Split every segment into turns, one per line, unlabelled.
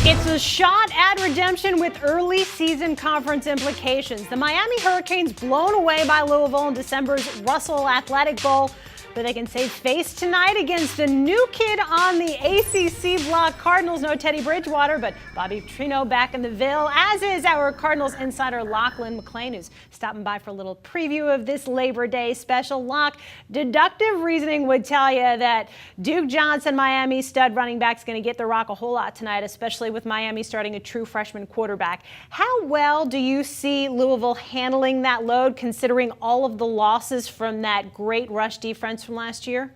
It's a shot at redemption with early season conference implications. The Miami Hurricanes blown away by Louisville in December's Russell Athletic Bowl, but they can save face tonight against a new kid on the ACC block. Cardinals no Teddy Bridgewater, but Bobby Petrino back in the Ville, as is our Cardinals insider Lachlan McLean, who's stopping by for a little preview of this Labor Day special. Lock, deductive reasoning would tell you that Duke Johnson, Miami stud running back, is going to get the rock a whole lot tonight, especially with Miami starting a true freshman quarterback. How well do you see Louisville handling that load, considering all of the losses from that great rush defense from last year?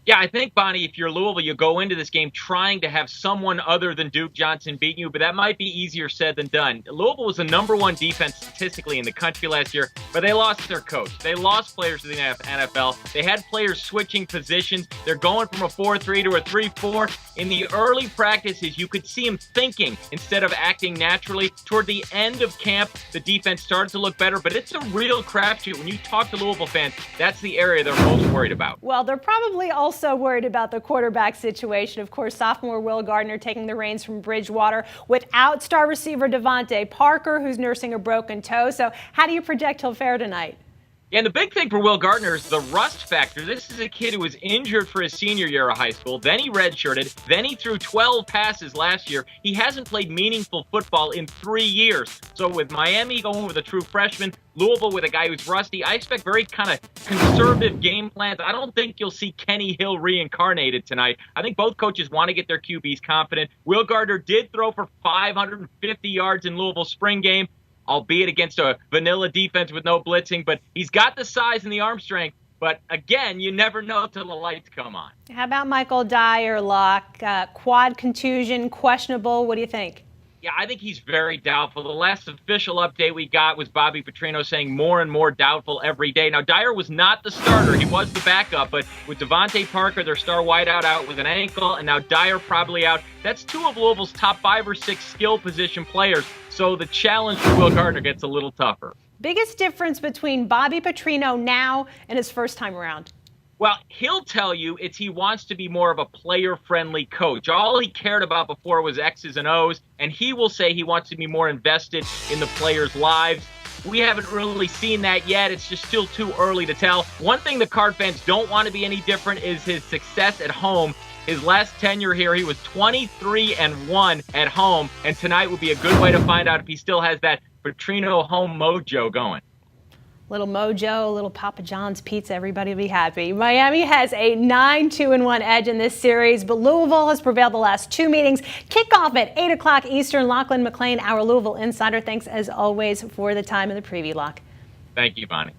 Yeah, I think, Bonnie, if you're Louisville, you go into this game trying to have someone other than Duke Johnson beat you, but that might be easier said than done. Louisville was the #1 defense statistically in the country last year, but they lost their coach. They lost players to the NFL. They had players switching positions. They're going from a 4-3 to a 3-4. In the early practices, you could see them thinking instead of acting naturally. Toward the end of camp, the defense started to look better, but it's a real crapshoot. When you talk to Louisville fans, that's the area they're most worried about.
Well, they're probably also worried about the quarterback situation. Of course, sophomore Will Gardner taking the reins from Bridgewater without star receiver Devontae Parker, who's nursing a broken toe. So how do you project he'll fare tonight?
Yeah, and the big thing for Will Gardner is the rust factor. This is a kid who was injured for his senior year of high school. Then he redshirted. Then he threw 12 passes last year. He hasn't played meaningful football in 3 years. So with Miami going with a true freshman, Louisville with a guy who's rusty, I expect very kind of conservative game plans. I don't think you'll see Kenny Hill reincarnated tonight. I think both coaches want to get their QBs confident. Will Gardner did throw for 550 yards in Louisville's spring game, albeit against a vanilla defense with no blitzing, but he's got the size and the arm strength. But again, you never know till the lights come on.
How about Michael Dyer, Locke? Quad contusion, questionable. What do you think?
Yeah, I think he's very doubtful. The last official update we got was Bobby Petrino saying more and more doubtful every day. Now, Dyer was not the starter. He was the backup, but with Devontae Parker, their star wideout, out with an ankle, and now Dyer probably out, that's 2 of Louisville's top 5 or 6 skill position players. So the challenge for Will Gardner gets a little tougher.
Biggest difference between Bobby Petrino now and his first time around?
Well, he'll tell you he wants to be more of a player-friendly coach. All he cared about before was X's and O's, and he will say he wants to be more invested in the players' lives. We haven't really seen that yet. It's just still too early to tell. One thing the Card fans don't want to be any different is his success at home. His last tenure here, he was 23-1 at home, and tonight would be a good way to find out if he still has that Petrino home mojo going.
Little mojo, little Papa John's pizza, everybody will be happy. Miami has a 9-2-1 edge in this series, but Louisville has prevailed the last 2 meetings. Kickoff at 8 o'clock Eastern. Lachlan McLean, our Louisville insider. Thanks as always for the time in the preview, Lock.
Thank you, Bonnie.